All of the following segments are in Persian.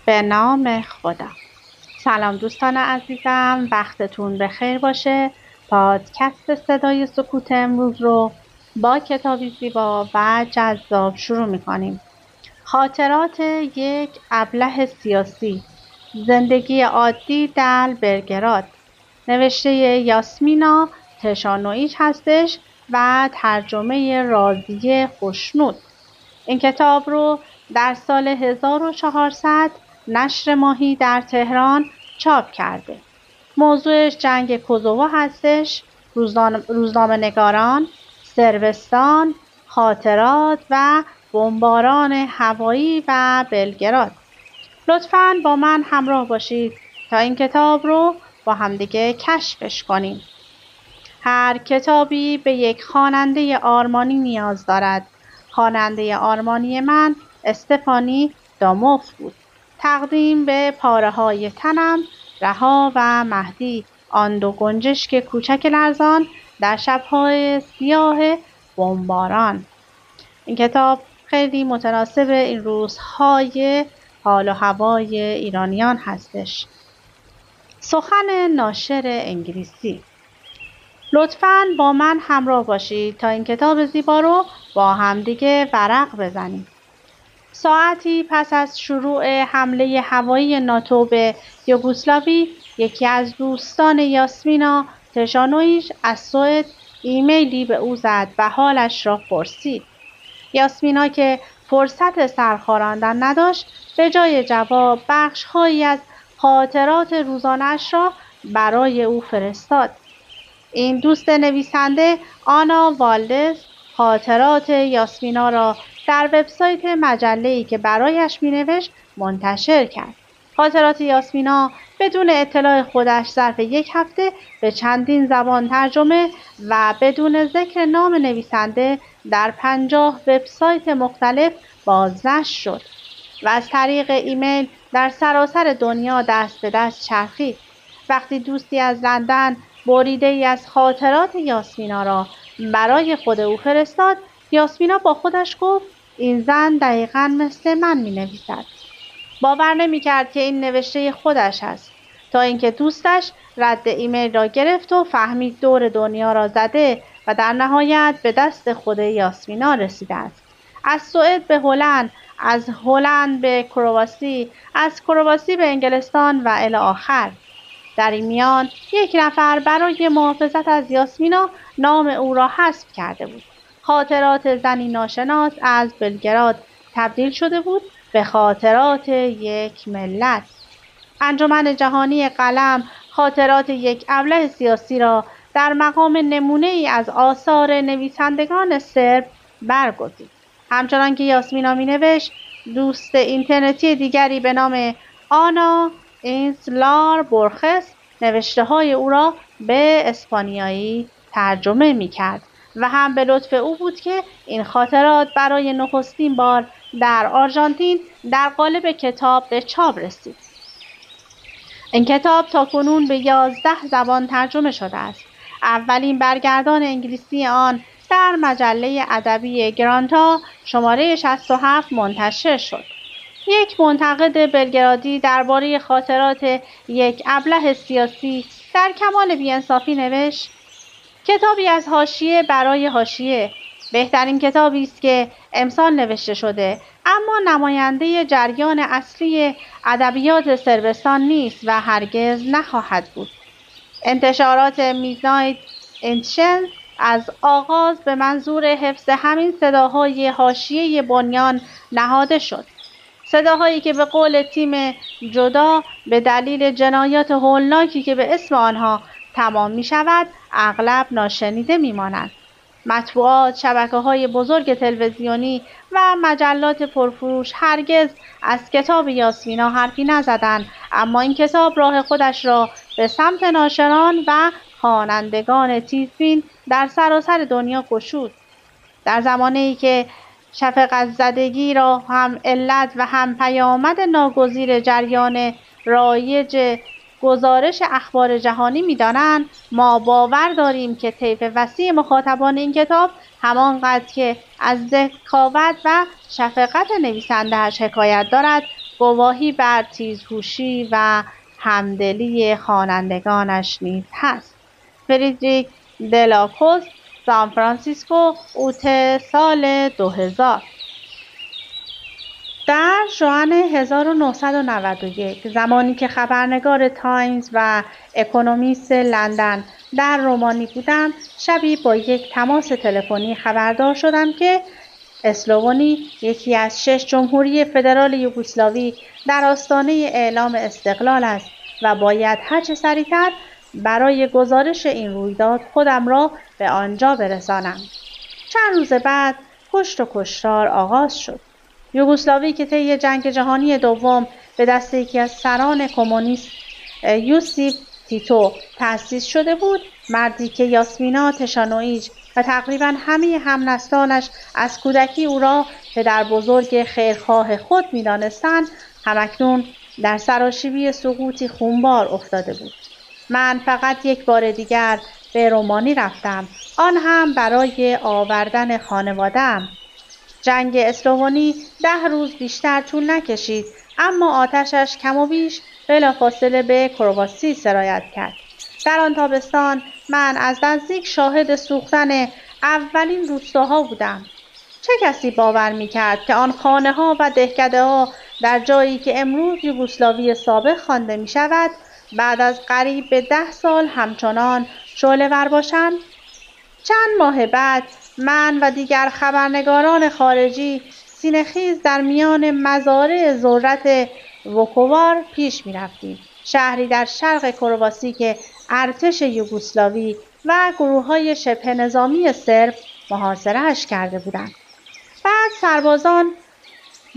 به نام خدا. سلام دوستان عزیزم، وقتتون بخیر باشه. پادکست صدای سکوت امروز رو با کتابی زیبا و جذاب شروع می‌کنیم. خاطرات یک ابله سیاسی، زندگی عادی در بلگراد، نوشته یاسمینا تشانویچ هستش و ترجمه رازیه خوشنود. این کتاب رو در سال 1400 نشر ماهی در تهران چاپ کرده. موضوعش جنگ کوزوو هستش، روزنامه نگاران، صربستان، خاطرات و بمباران هوایی و بلگراد. لطفاً با من همراه باشید تا این کتاب رو با همدیگه کشفش کنیم. هر کتابی به یک خواننده آرمانی نیاز دارد. خواننده آرمانی من استفانی داموف بود. تقدیم به پاره‌های تنم، رها و مهدی، آن دو گنجشک کوچک لرزان در شب‌های سیاه بمباران. این کتاب خیلی متناسب این روزهای حال و هوای ایرانیان هستش. سخن ناشر انگلیسی. لطفاً با من همراه باشید تا این کتاب زیبا رو با همدیگه ورق بزنیم. ساعتی پس از شروع حمله هوایی ناتو به یوگسلاوی، یکی از دوستان یاسمینا تشانویچ از سوئد ایمیلی به او زد و حالش را پرسید. یاسمینا که فرصت سرخاراندن نداشت، به جای جواب بخش‌هایی از خاطرات روزانه‌اش را برای او فرستاد. این دوست نویسنده آنا والدز خاطرات یاسمینا را در وبسایت مجله‌ای که برایش می‌نوشت منتشر کرد. خاطرات یاسمینا بدون اطلاع خودش ظرف یک هفته به چندین زبان ترجمه و بدون ذکر نام نویسنده در 50 وبسایت مختلف بازنشر شد و از طریق ایمیل در سراسر دنیا دست به دست چرخید. وقتی دوستی از لندن بریده‌ای از خاطرات یاسمینا را برای خود او فرستاد، یاسمینا با خودش گفت این زن دقیقاً مثل من می‌نویسد. باور نمی‌کرد که این نوشته خودش است، تا اینکه دوستش رد ایمیل را گرفت و فهمید دور دنیا را زده و در نهایت به دست خود یاسمینا رسیده است. از سوئد به هلند، از هلند به کرواسی، از کرواسی به انگلستان و الی آخر. در این میان یک نفر برای محافظت از یاسمینا نام او را حذف کرده بود. خاطرات زنی ناشناس از بلگراد تبدیل شده بود به خاطرات یک ملت. انجمن جهانی قلم خاطرات یک ابله سیاسی را در مقام نمونه ای از آثار نویسندگان سرب برگزید. همچنان که یاسمینا مینوشت، دوست اینترنتی دیگری به نام آنا اینسلار بورخس نوشته‌های او را به اسپانیایی ترجمه می‌کرد و هم به لطف او بود که این خاطرات برای نخستین بار در آرژانتین در قالب کتاب به چاپ رسید. این کتاب تاکنون به 11 زبان ترجمه شده است. اولین برگردان انگلیسی آن در مجله ادبی گرانتا شماره 67 منتشر شد. یک منتقد بلگرادی درباره خاطرات یک ابله سیاسی در کمال بی‌انصافی نوشت: کتابی از حاشیه برای حاشیه، بهترین کتابی است که امسال نوشته شده، اما نماینده جریان اصلی ادبیات صربستان نیست و هرگز نخواهد بود. انتشارات میدنایت انتشن از آغاز به منظور حفظ همین صداهای حاشیه بنیان نهاده شد. صداهایی که به قول تیم جدا به دلیل جنایات هولناکی که به اسم آنها تمام می شود اغلب ناشنیده می مانند. مطبوعات، شبکه‌های بزرگ تلویزیونی و مجلات پرفروش هرگز از کتاب یاسمینا حرفی نزدند، اما این کتاب راه خودش را به سمت ناشران و خوانندگان تیزبین در سراسر دنیا گشود. در زمانه‌ای که شفقت زدگی را هم علت و هم پیامد ناگزیر جریان رایج گزارش اخبار جهانی می‌دانند، ما باور داریم که طیف وسیع مخاطبان این کتاب همانقدر که از ذکاوت و شفقت نویسنده‌اش حکایت دارد، گواهی بر تیزهوشی و همدلی خوانندگانش نیز هست. فریدریک دلاکوز، سان فرانسیسکو، اوت سال 2000. در ژوئن 1991 زمانی که خبرنگار تایمز و اکونومیست لندن در رومانی بودم، شبی با یک تماس تلفنی خبردار شدم که اسلوونی، یکی از 6 جمهوری فدرال یوگسلاوی، در آستانه اعلام استقلال است و باید هرچه سریعتر برای گزارش این رویداد خودم را به آنجا برسانم. چند روز بعد کشت و کشتار آغاز شد. یوگسلاوی که طی جنگ جهانی دوم به دست یکی از سران کمونیست یوسیف تیتو تأسیس شده بود، مردی که یاسمینا تشانویچ و تقریباً همه همنسلانش از کودکی او را پدر بزرگ خیرخواه خود می‌دانستند، همکنون در سراشیبی سقوطی خونبار افتاده بود. من فقط یک بار دیگر به رومانی رفتم، آن هم برای آوردن خانواده‌ام. جنگ اسلوونی 10 روز بیشتر طول نکشید، اما آتشش کم و بیش بلافاصله به کرواسی سرایت کرد. در آن تابستان من از نزدیک شاهد سوختن اولین روستاها بودم. چه کسی باور می‌کرد که آن خانه‌ها و دهکده‌ها در جایی که امروز یوگسلاوی سابق خوانده می‌شود، بعد از قریب به 10 سال همچنان شعله‌ور باشند؟ چند ماه بعد من و دیگر خبرنگاران خارجی سینه‌خیز در میان مزارع ذرت ووکوار پیش می‌رفتیم، شهری در شرق کرواسی که ارتش یوگسلاوی و گروه‌های شبه نظامی سرب محاصره‌اش کرده بودند. بعد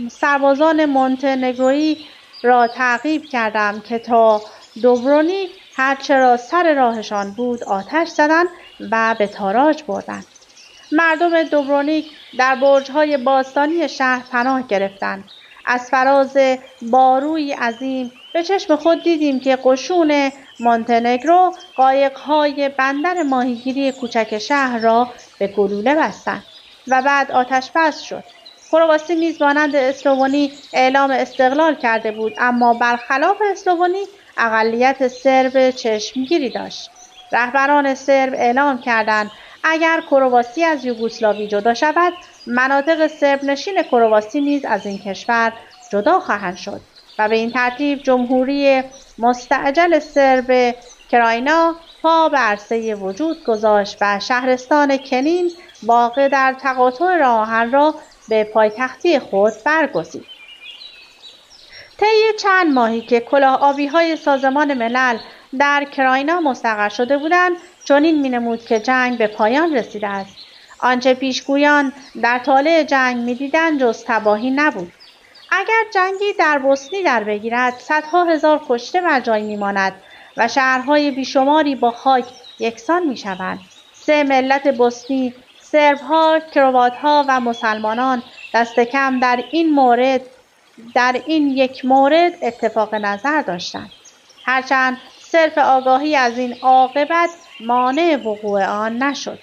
سربازان مونتنگرویی را تعقیب کردم که تا دوبرونیک هرچه را سر راهشان بود آتش زدند و به تاراج بردند. مردم دوبرونیک در برج‌های باستانی شهر پناه گرفتند. از فراز باروی عظیم به چشم خود دیدیم که قشون مونتنگرو قایق‌های بندر ماهیگیری کوچک شهر را به گلوله بستند و بعد آتش بس شد. کرواسی نیز مانند اسلوونی اعلام استقلال کرده بود، اما برخلاف اسلوونی اقلیت سرب چشمگیری داشت. رهبران سرب اعلام کردند اگر کرواسی از یوگسلاوی جدا شود، مناطق سرب نشین کرواسی نیز از این کشور جدا خواهند شد و به این ترتیب جمهوری مستعجل سرب کراینا پا به عرصه وجود گذاشت و شهرستان کنین واقع در تقاطع راه آهن را به پایتختی خود برگزید. طی چند ماهی که کلاه‌آبی‌های سازمان ملل در کراینا مستقر شده بودند، چنین می‌نمود که جنگ به پایان رسیده است. آنچه پیشگویان در طالع جنگ می‌دیدند جز تباهی نبود. اگر جنگی در بوسنی در بگیرد، صدها هزار کشته بر جای می‌ماند و شهرهای بیشماری با خاک یکسان می‌شوند. 3 ملت بوسنی، سرب‌ها، کروات‌ها و مسلمانان دست کم در این یک مورد اتفاق نظر داشتند. هرچند صرف آگاهی از این عاقبت مانع وقوع آن نشد.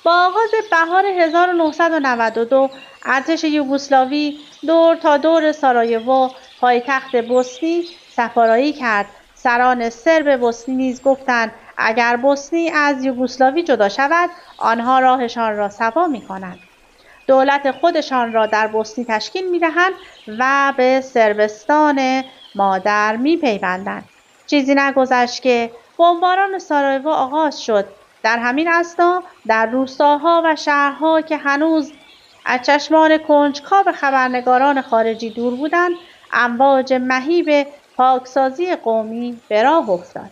با آغاز بهار 1992 ارتش یوگسلاوی دور تا دور سارایوو، پایتخت بوسنی، سفارایی کرد. سران سرب بوسنی نیز گفتند اگر بوسنی از یوگسلاوی جدا شود، آنها راهشان را سوا می‌کنند. دولت خودشان را در بوسنی تشکیل می‌دهند و به صربستان مادر می‌پیوندند. چیزی نگذشت که بمباران سارایوو آغاز شد. در همین اثنا در روستاها و شهرها که هنوز از چشمان کنجکاو خبرنگاران خارجی دور بودند، امواج مهیب پاکسازی قومی به راه افتاد.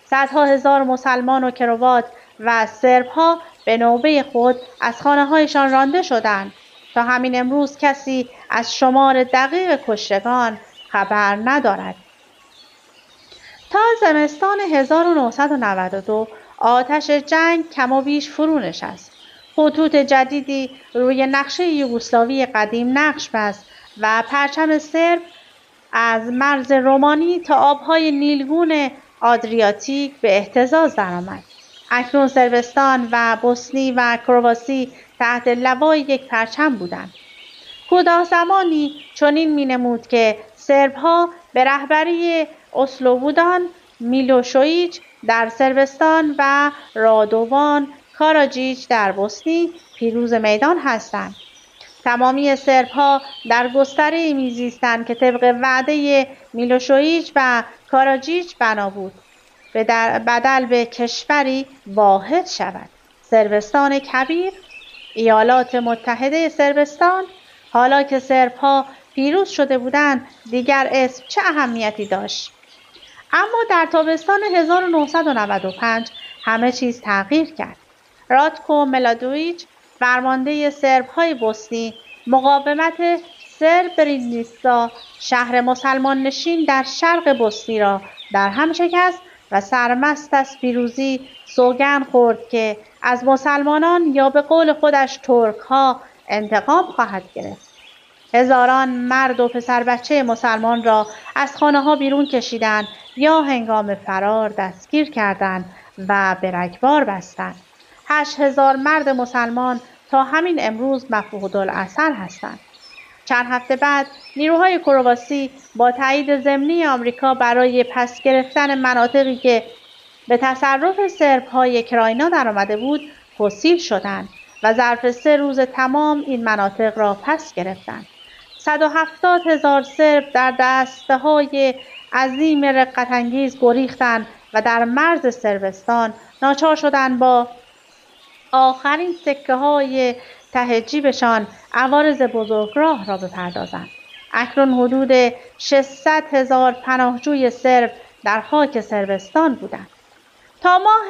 صدها هزار مسلمان و کروات و سرب‌ها به نوبه خود از خانه‌هایشان رانده شدند. تا همین امروز کسی از شمار دقیق کشتگان خبر ندارد. تا زمستان 1992 آتش جنگ کم و بیش فرو نشست. خطوط جدیدی روی نقشه یوگسلاوی قدیم نقش بست و پرچم سرب از مرز رومانی تا آبهای نیلگون آدریاتیک به اهتزاز درآمد. اکنون صربستان و بوسنی و کرواسی تحت لوای یک پرچم بودند. کوتاه زمانی چنین می‌نمود که سرب‌ها به رهبری اسلوبودان میلوشویچ در صربستان و رادوان کاراجیچ در بوسنی پیروز میدان هستند. تمامی سرب‌ها در گستره‌ای می‌زیستند که طبق وعده میلوشویچ و کاراجیچ بنا بود بدل به کشوری واحد شود. صربستان کبیر، ایالات متحده صربستان. حالا که سرب‌ها پیروز شده بودند دیگر اسم چه اهمیتی داشت؟ اما در تابستان 1995 همه چیز تغییر کرد. راتکو ملادویچ فرمانده سرب‌های بوسنی مقاومت سربرینیتسا شهر مسلمان نشین در شرق بوسنی را در هم شکست و سرمست از پیروزی سوگند خورد که از مسلمانان یا به قول خودش ترک‌ها انتقام خواهد گرفت. هزاران مرد و پسر بچه مسلمان را از خانه‌ها بیرون کشیدند یا هنگام فرار دستگیر کردند و به رگبار بستند. 8,000 مرد مسلمان تا همین امروز مفقودالاثر هستند. چند هفته بعد نیروهای کرواسی با تایید ضمنی آمریکا برای پس گرفتن مناطقی که به تصرف سرب‌های کراینا درآمده بود گسیل شدند و ظرف 3 روز تمام این مناطق را پس گرفتند. 170,000 سرب در دسته‌های عظیم رقت‌انگیز گریختند و در مرز صربستان ناچار شدند با آخرین سکه‌های ته جیبشان عوارض بزرگراه را بپردازند. اکنون حدود 600,000 پناهجوی سرب در خاک صربستان بودند. تا ماه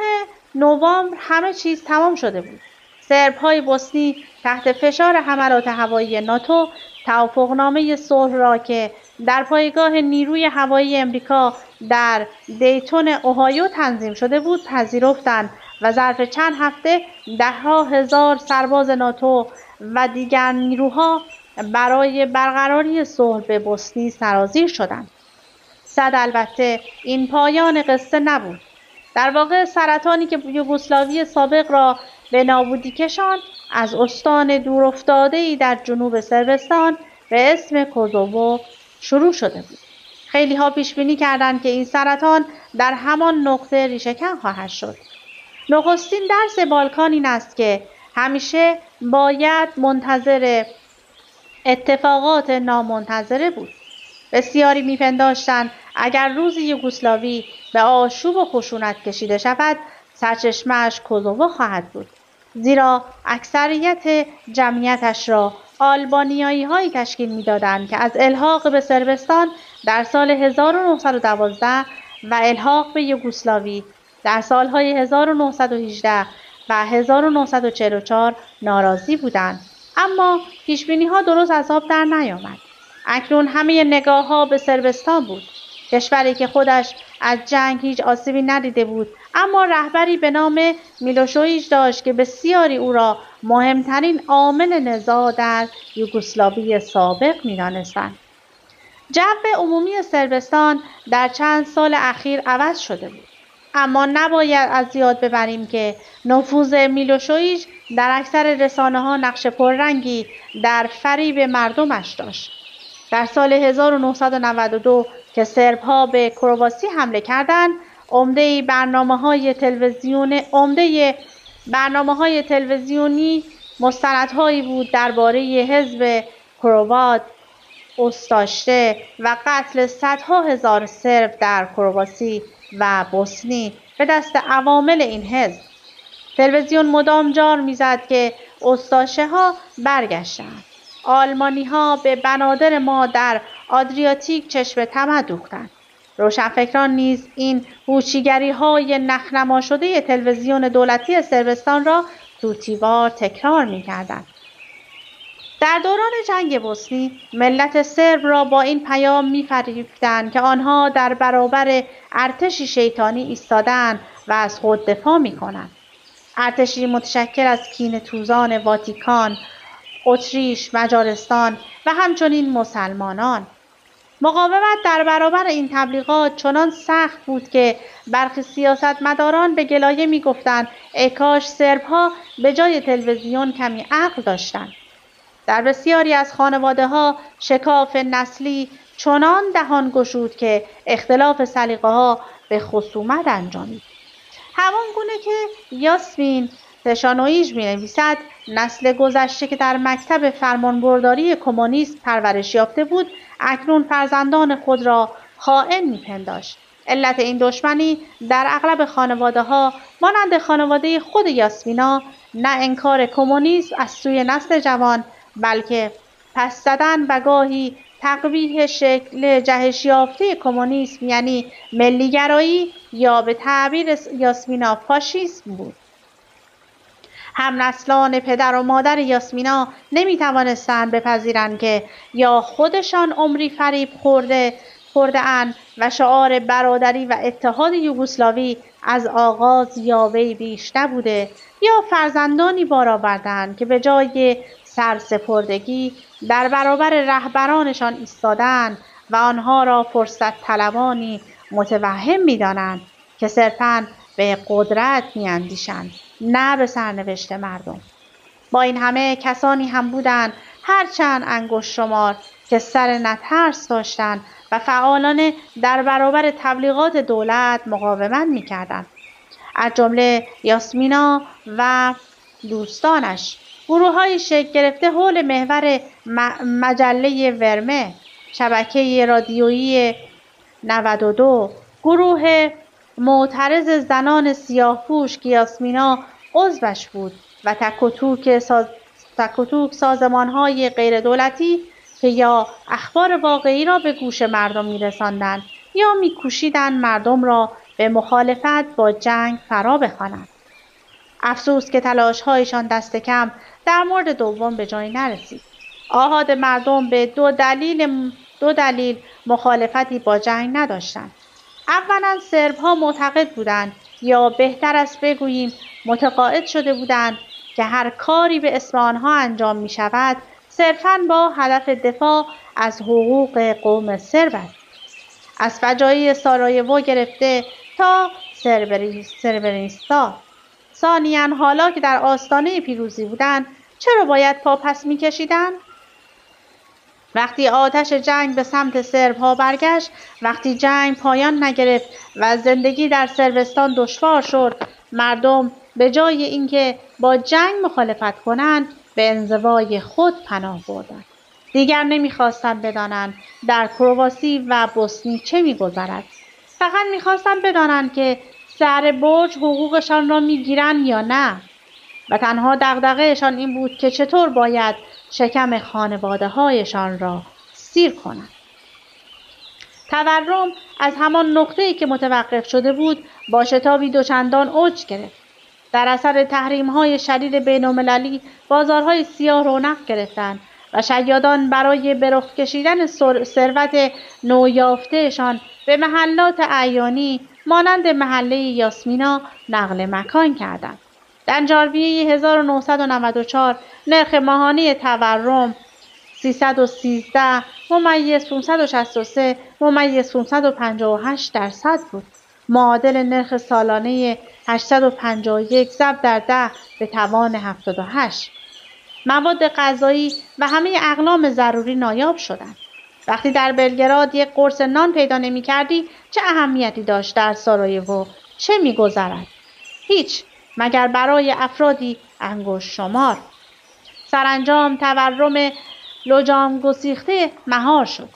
نوامبر همه چیز تمام شده بود. سرب‌های بوسنی تحت فشار حملات هوایی ناتو توافقنامه صلح را که در پایگاه نیروی هوایی امریکا در دیتون اوهایو تنظیم شده بود پذیرفتند و ظرف چند هفته ده‌ها هزار سرباز ناتو و دیگر نیروها برای برقراری صلح به بوسنی سرازیر شدند. البته این پایان قصه نبود. در واقع سرطانی که یوگسلاوی سابق را به نابودی کشاند از استان دورافتاده‌ای در جنوب صربستان به اسم کوزوو شروع شده بود. خیلی ها پیش بینی کردند که این سرطان در همان نقطه ریشه‌کن خواهد شد. نخستین درس بالکان این است که همیشه باید منتظر اتفاقات نامنتظره بود. بسیاری می‌پنداشتند اگر روزی یوگسلاوی به آشوب و خشونت کشیده شود سرچشمه‌اش کوزوو خواهد بود، زیرا اکثریت جمعیتش را آلبانیایی‌هایی تشکیل می‌دادند که از الحاق به صربستان در سال 1912 و الحاق به یوگسلاوی در سالهای 1918 و 1944 ناراضی بودند. اما پیشبینی‌ها درست از آب در نیامد. اکنون همه نگاه‌ها به صربستان بود، کشوری که خودش از جنگ هیچ آسیبی ندیده بود، اما رهبری به نام میلوشویچ داشت که بسیاری او را مهمترین عامل نزاع در یوگسلاوی سابق می‌دانستند. جو عمومی صربستان در چند سال اخیر عوض شده بود، اما نباید از یاد ببریم که نفوذ میلوشویچ در اکثر رسانه‌ها نقش پررنگی در فریب مردمش داشت. در سال 1992 که سرب‌ها به کرواسی حمله کردند، عمده برنامه‌های تلویزیونی مستندهایی بود درباره حزب کروات استاشته و قتل صدها هزار سرب در کرواسی و بوسنی به دست عوامل این حزب. تلویزیون مدام جار می‌زد که استاشه‌ها برگشتند. آلمانی‌ها به بنادر ما در آدریاتیک چشم طمع دوختند. روشنفکران نیز این هوشیگری‌های نخنما شده تلویزیون دولتی صربستان را توتیوار تکرار می‌کردند. در دوران جنگ بوسنی ملت سرب را با این پیام می‌فریفتند که آنها در برابر ارتشی شیطانی ایستاده‌اند و از خود دفاع می‌کنند. ارتشی متشکل از کینه‌توزان واتیکان، اتریش، مجارستان و همچنین مسلمانان. مقاومت در برابر این تبلیغات چنان سخت بود که برخی سیاستمداران به گلایه می‌گفتند ای کاش سرب‌ها به جای تلویزیون کمی عقل داشتند. در بسیاری از خانواده‌ها شکاف نسلی چنان دهان گشود که اختلاف سلیقه‌ها به خصومت انجامید. همان گونه که یاسمین تشانویژ می‌نویسد، نسل گذشته که در مکتب فرمانبرداری کمونیسم پرورش یافته بود، اکنون فرزندان خود را خائن می‌پنداشت. علت این دشمنی در اغلب خانواده‌ها مانند خانواده خود یاسمینا نه انکار کمونیسم از سوی نسل جوان، بلکه پس زدن و گاهی تقبیح شکل جهش یافته کمونیسم یعنی ملیگرایی یا به تعبیر یاسمینا فاشیسم بود. همنسلان پدر و مادر یاسمینا نمی‌توانستند بپذیرند که یا خودشان عمری فریب خورده‌اند و شعار برادری و اتحاد یوگسلاوی از آغاز یاوه‌ای بیش نبوده، یا فرزندانی بار آوردند که به جای سرسپردگی در برابر رهبرانشان ایستادند و آنها را فرصت طلبانی متوهم می‌دانند که صرفاً به قدرت می‌اندیشند، نه به سرنوشت مردم. با این همه کسانی هم بودند هرچند انگشت شمار که سر نترس داشتند و فعالانه در برابر تبلیغات دولت مقاومت می‌کردند. از جمله یاسمینا و دوستانش. گروه‌های شکل گرفته حول محور مجله ورمه، شبکه رادیویی 92، گروه معترض زنان سیاه‌پوش که یاسمینا عضوش بود و تک و توک سازمان‌های غیردولتی که یا اخبار واقعی را به گوش مردم می‌رساندند یا می‌کوشیدند مردم را به مخالفت با جنگ فرا بخوانند. افسوس که تلاش‌هایشان دست کم در مورد دوم به جایی نرسید. آحاد مردم به دو دلیل مخالفتی با جنگ نداشتند. اولا سرب‌ها معتقد بودند، یا بهتر است بگوییم متقاعد شده بودند، که هر کاری به اسم آنها انجام می شود صرفاً با هدف دفاع از حقوق قوم سرب است. از فجایع سارایوو گرفته تا سربرینیتسا. ثانیاً حالا که در آستانه پیروزی بودند چرا باید پا پس می کشیدند؟ وقتی آتش جنگ به سمت سرب‌ها برگشت، وقتی جنگ پایان نگرفت و زندگی در صربستان دشوار شد، مردم به جای اینکه با جنگ مخالفت کنند به انزوای خود پناه بردند. دیگر نمی‌خواستند بدانند در کرواسی و بوسنی چه می‌گذرد. فقط می‌خواستند بدانند که سر برج حقوقشان را می‌گیرند یا نه، و تنها دغدغه‌شان این بود که چطور باید شکم خانواده‌هایشان را سیر کنند. تورم از همان نقطه‌ای که متوقف شده بود با شتابی دوچندان اوج گرفت. در اثر تحریم‌های شدید بین‌المللی بازارهای سیاه رونق گرفتند و شیادان برای به رخ کشیدن ثروت نویافته‌شان به محلات اعیانی مانند محله یاسمینا نقل مکان کردند. در ژانویه 1994 نرخ ماهانه تورم 313,563,558 درصد بود، معادل نرخ سالانه 851 ضرب در 10 به توان 78. مواد غذایی و همه اقلام ضروری نایاب شدند. وقتی در بلگراد یک قرص نان پیدا نمی‌کردی چه اهمیتی داشت در سارایوو چه می‌گذرد؟ هیچ، مگر برای افرادی انگشت شمار. سرانجام تورم لجام گسیخته مهار شد.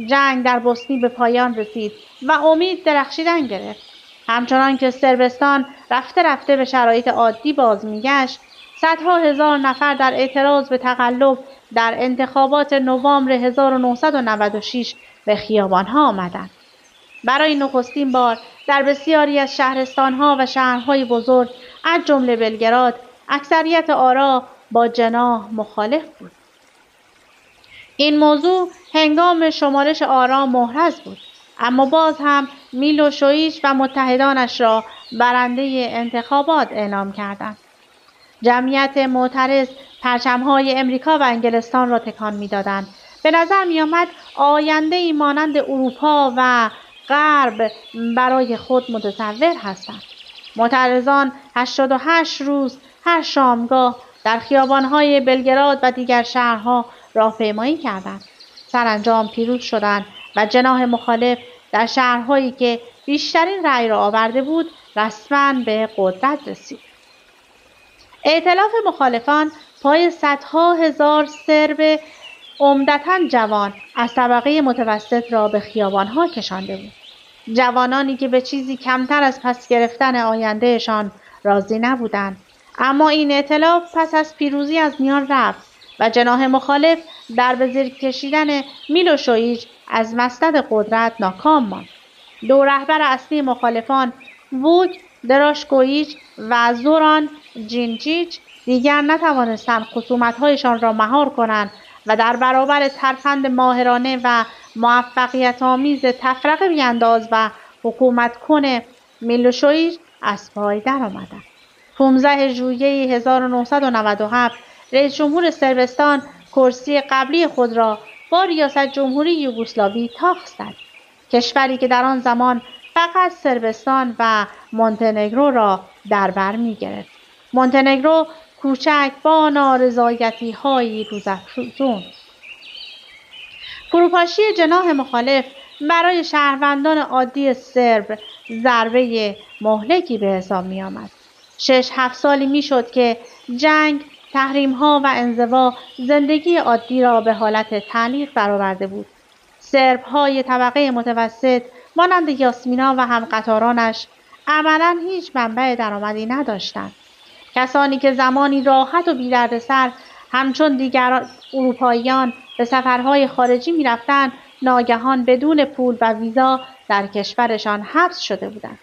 جنگ در بوسنی به پایان رسید و امید درخشیدن گرفت. همچنان که صربستان رفته رفته به شرایط عادی باز میگشت، صدها هزار نفر در اعتراض به تقلب در انتخابات نوامبر 1996 به خیابان‌ها آمدند. برای نخستین بار در بسیاری از شهرستان‌ها و شهرهای بزرگ از جمله بلگراد اکثریت آرا با جناح مخالف بود. این موضوع هنگام شمارش آرا محرز بود، اما باز هم میلوشویچ و متحدانش را برنده انتخابات اعلام کردند. جمعیت معترض پرچم‌های امریکا و انگلستان را تکان می‌دادند. به نظر می‌آمد آینده‌ای مانند اروپا و غرب برای خود متصور هستند. معترضان 88 روز هر شامگاه در خیابان‌های بلگراد و دیگر شهرها راهپیمایی کردند. سرانجام پیروز شدند و جناح مخالف در شهرهایی که بیشترین رأی را آورده بود رسما به قدرت رسید. ائتلاف مخالفان پای صدها هزار سرب عمدتاً جوان از طبقه متوسط را به خیابان‌ها کشانده بود. جوانانی که به چیزی کمتر از پس گرفتن آیندهشان راضی نبودند. اما این ائتلاف پس از پیروزی از میان رفت و جناح مخالف در به زیر کشیدن میلوشویچ از مسند قدرت ناکام ماند. دو رهبر اصلی مخالفان ووگ دراشکویچ و زوران جینجیچ دیگر نتوانستند خصومت‌هایشان را مهار کنند و در برابر ترفند ماهرانه و موفقیت‌آمیز تفرقه بینداز و حکومت کن میلوشویچ از پای درآمدند. 15 ژوئیه 1997 رئیس جمهور صربستان کرسی قبلی خود را با ریاست جمهوری یوگسلاوی تاق زد. کشوری که در آن زمان فقط صربستان و مونتنگرو را در بر می‌گرفت. مونتنگرو کوچک با نارضایتی‌های روزافزون. فروپاشی جناح مخالف برای شهروندان عادی سرب ضربه مهلکی به حساب می‌آمد. 6-7 سالی میشد که جنگ، تحریم‌ها و انزوا زندگی عادی را به حالت تعلیق برآورده بود. سرب‌های طبقه متوسط مانند یاسمینا و همقطارانش عملاً هیچ منبع درآمدی نداشتند. کسانی که زمانی راحت و بی‌دردسر همچون دیگر اروپاییان به سفرهای خارجی می‌رفتند، ناگهان بدون پول و ویزا در کشورشان حبس شده بودند.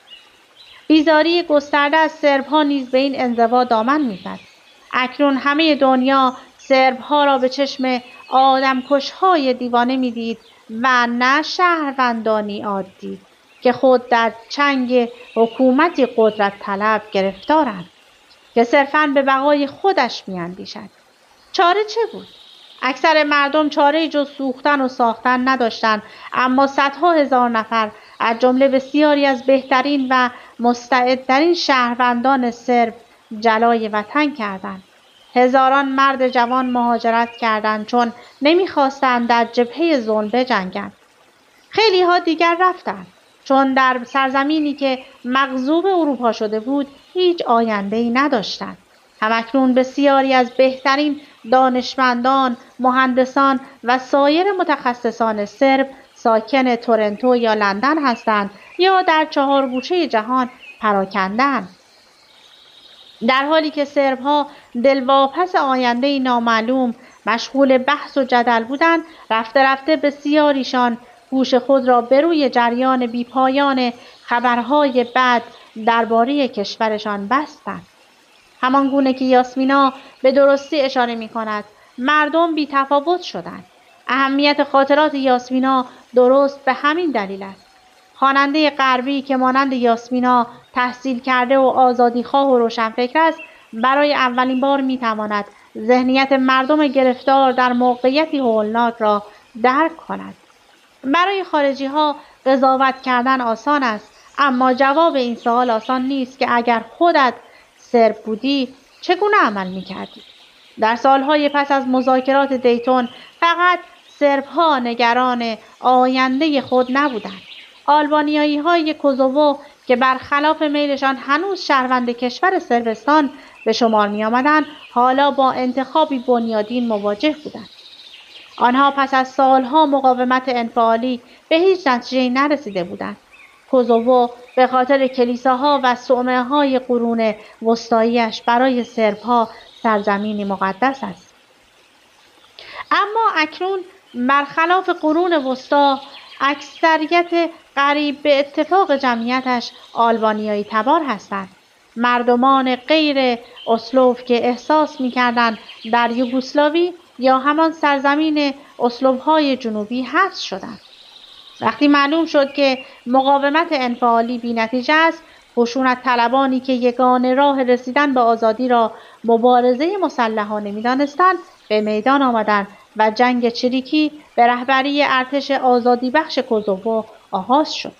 بیزاری گسترده از سرب‌ها نیز به این انزوا دامن می‌زد. اکنون همه دنیا سرب‌ها را به چشم آدمکش‌های دیوانه می‌دید و نه شهروندانی عادی که خود در چنگ حکومتی قدرت طلب گرفتارند که صرفاً به بقای خودش می‌اندیشد. چاره چه بود؟ اکثر مردم چاره‌ای جز سوختن و ساختن نداشتند، اما صدها هزار نفر از جمله بسیاری از بهترین و مستعدترین شهروندان سرب جلای وطن کردند. هزاران مرد جوان مهاجرت کردند چون نمی‌خواستند در جبهه ظلم بجنگند. خیلی ها دیگر رفتند چون در سرزمینی که مغصوب اروپا شده بود هیچ آینده‌ای نداشتند. همکنون بسیاری از بهترین دانشمندان، مهندسان و سایر متخصصان سرب ساکن تورنتو یا لندن هستند یا در 4 گوشه جهان پراکنده‌اند. در حالی که سرب‌ها دلواپس آینده‌ای نامعلوم مشغول بحث و جدل بودند، رفته رفته بسیاریشان گوش خود را به روی جریان بیپایان خبرهای بد درباره کشورشان بستند. همان گونه که یاسمینا به درستی اشاره می‌کند، مردم بی‌تفاوت شدند. اهمیت خاطرات یاسمینا درست به همین دلیل است. خواننده غربی که مانند یاسمینا تحصیل کرده و آزادیخواه و روشنفکر است، برای اولین بار می‌تواند ذهنیت مردم گرفتار در موقعیتی هولناک را درک کند. برای خارجی‌ها قضاوت کردن آسان است، اما جواب این سوال آسان نیست که اگر خودت سرب بودی چگونه عمل می‌کردی؟ در سالهای پس از مذاکرات دیتون فقط سرب‌ها نگران آینده خود نبودند. آلبانیایی‌های کوزوو که برخلاف میلشان هنوز شهروند کشور صربستان به شمار می‌آمدند، حالا با انتخابی بنیادین مواجه بودند. آنها پس از سالها مقاومت انفعالی به هیچ نتیجه‌ای نرسیده بودند. کوزوو به خاطر کلیساها و صومعه‌های قرون وسطایی‌اش برای سرب‌ها سرزمینی مقدس است. اما اکنون برخلاف قرون وسطا اکثریت قریب به اتفاق جمعیتش آلبانیایی تبار هستند. مردمان غیر اسلوف که احساس می‌کردند در یوگسلاوی یا همان سرزمین اسلوف‌های جنوبی حبس شدند. وقتی معلوم شد که مقاومت انفعالی بی‌نتیجه است، خشونت طلبانی که یگانه راه رسیدن به آزادی را مبارزه مسلحانه می‌دانستند به میدان آمدند و جنگ چریکی به رهبری ارتش آزادی بخش کوزوو آغاز شد.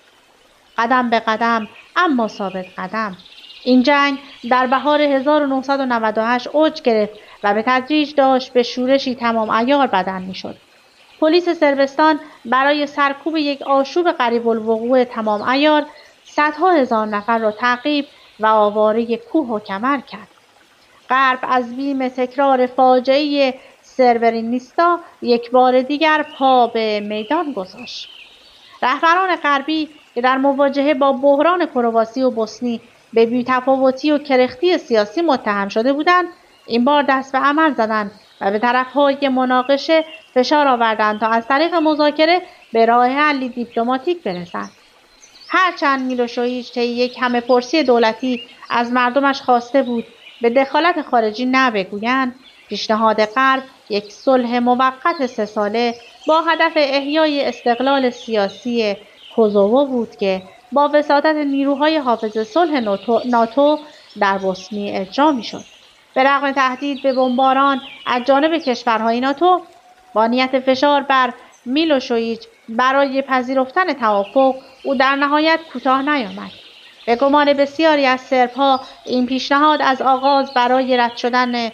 قدم به قدم اما ثابت قدم. این جنگ در بهار 1998 اوج گرفت و به تدریج داشت به شورشی تمام عیار بدل می‌شد. پلیس صربستان برای سرکوب یک آشوب قریب الوقوع تمام عیار صدها هزار نفر را تعقیب و آواره کوه و کمر کرد. غرب از بیم تکرار فاجعه سربرینیستا یک بار دیگر پا به میدان گذاشت. رهبران غربی که در مواجهه با بحران کرواسی و بوسنی به بی‌تفاوتی و کرختی سیاسی متهم شده بودند، این بار دست به عمل زدند و به طرف‌های مناقشه فشار آوردند تا از طریق مذاکره به راه حلی دیپلماتیک برسند. هرچند میلوشویچ طی یک همه‌پرسی دولتی از مردمش خواسته بود به دخالت خارجی نبگویند، پیشنهاد غرب یک صلح موقت 3 ساله با هدف احیای استقلال سیاسی کوزوو بود که با وساطت نیروهای حافظ صلح ناتو در بوسنی اجرا می‌شد. به رغم تهدید به بمباران از جانب کشورهای ناتو، با نیت فشار بر میلوشویچ برای پذیرفتن توافق، او در نهایت کوتاه نیامد. به گمان بسیاری از سرب‌ها این پیشنهاد از آغاز برای رد شدن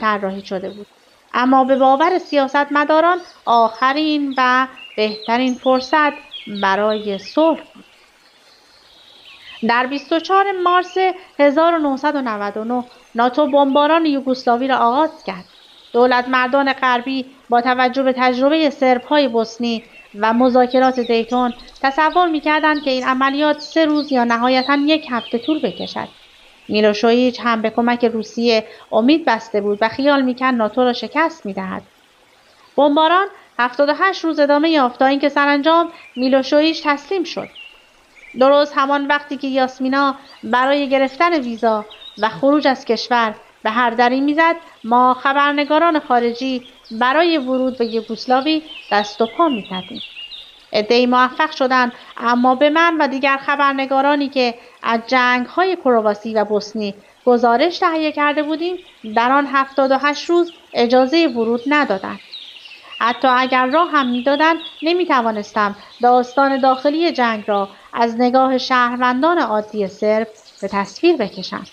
طراحی شده بود، اما به باور سیاستمداران آخرین و بهترین فرصت برای صلح بود. در 24 مارس 1999 ناتو بمباران یوگسلاوی را آغاز کرد. دولتمردان غربی با توجه به تجربه سرب‌های بوسنی و مذاکرات دیتون تصور می‌کردند که این عملیات 3 روز یا نهایتاً 1 هفته طول بکشد. میلوشویچ هم به کمک روسیه امید بسته بود و خیال می‌کرد ناتو را شکست می‌دهد. بمباران 78 روز ادامه یافت تا اینکه سرانجام میلوشویچ تسلیم شد. درست همان وقتی که یاسمینا برای گرفتن ویزا و خروج از کشور به هر دری میزد، ما خبرنگاران خارجی برای ورود به یوگسلاوی دست و پا می‌زدیم. عده‌ای موفق شدند، اما به من و دیگر خبرنگارانی که از جنگ‌های کرواسی و بوسنی گزارش تهیه کرده بودیم، در آن 78 روز اجازه ورود ندادند. حتی اگر راه هم می‌دادند، نمی‌توانستم داستان داخلی جنگ را از نگاه شهروندان عادی سرب به تصویر بکشم.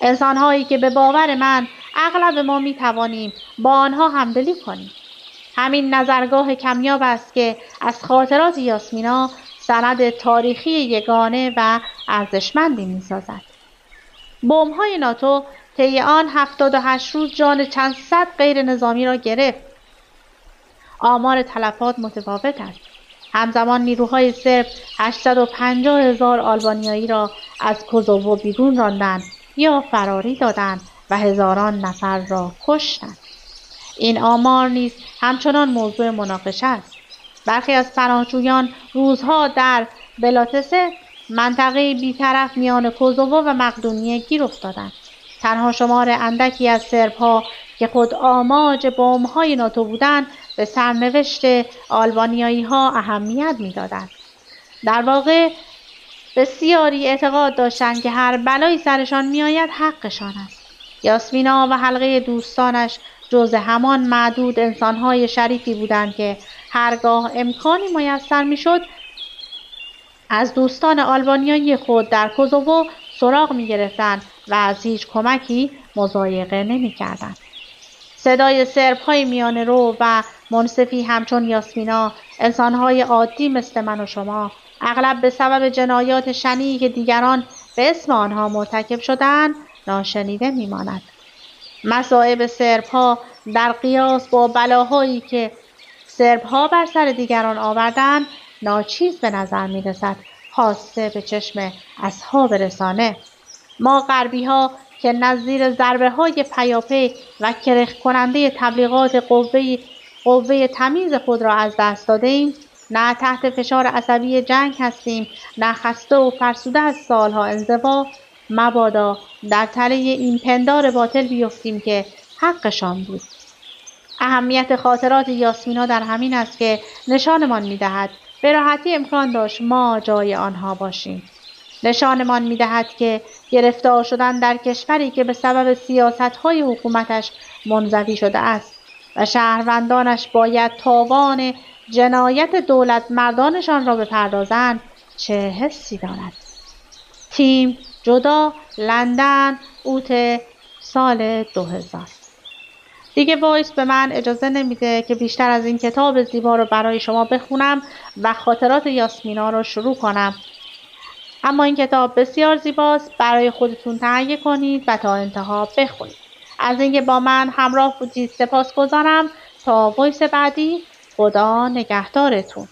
انسان‌هایی که به باور من اغلب ما می‌توانیم با آنها همدلی کنیم. همین نظرگاه کمیاب است که از خاطرات یاسمینا سند تاریخی یگانه و ارزشمندی می‌سازد. بمب‌های ناتو طی آن 78 روز جان چند صد غیر نظامی را گرفت. آمار تلفات متفاوت است. همزمان نیروهای سرب 850,000 آلبانیایی را از کوزوو بیرون راندند یا فراری دادند و هزاران نفر را کشتند. این آمار نیز همچنان موضوع مناقشه است. برخی از پناهجویان روزها در بلاتسه، منطقه بی‌طرف میان کوزوو و مقدونیه گیر افتادند. تنها شمار اندکی از سرب‌ها که خود آماج بمب‌های ناتو بودند به سرنوشت آلبانیایی‌ها اهمیت می‌دادند. در واقع بسیاری اعتقاد داشتند که هر بلایی سرشان می‌آید حقشان است. یاسمینا و حلقه دوستانش جزء همان معدود انسان‌های شریفی بودند که هرگاه امکانی میسر می‌شد از دوستان آلبانیایی خود در کوزوو سراغ می‌گرفتند و از هیچ کمکی مضایقه نمی‌کردند. صدای سرب‌های میانه‌رو و منصفی همچون یاسمینا، انسان‌های عادی مثل من و شما، اغلب به سبب جنایات شنیعی که دیگران به اسم آنها مرتکب شدند ناشنیده می‌ماند. مصائب سرب‌ها در قیاس با بلاهایی که سرب‌ها بر سر دیگران آوردند ناچیز به نظر می‌رسد، خاصه به چشم اصحاب رسانه. ما غربی‌ها که نظیر ضربه‌های پیاپی و کرخ کننده تبلیغات قوه تمیز خود را از دست داده‌ایم، نه تحت فشار عصبی جنگ هستیم، نه خسته و فرسوده از سالها انزوا، مبادا در تله این پندار باطل بیفتیم که حقشان بود. اهمیت خاطرات یاسمینا در همین است که نشانمان می‌دهد به راحتی امکان داشت ما جای آنها باشیم. نشانمان می‌دهد که گرفتار شدن در کشوری که به سبب سیاست‌های حکومتش منزوی شده است و شهروندانش باید تاوان جنایت دولت مردانشان را بپردازند چه حسی دارد. تیم، جدا، لندن، اوت، سال 2000. دیگه وایس به من اجازه نمیده که بیشتر از این کتاب زیبا رو برای شما بخونم و خاطرات یاسمینا رو شروع کنم. اما این کتاب بسیار زیباست، برای خودتون تهیه کنید و تا انتها بخونید. از اینکه با من همراه بودید سپاسگزارم. تا وایس بعدی، خدا نگهدارتون.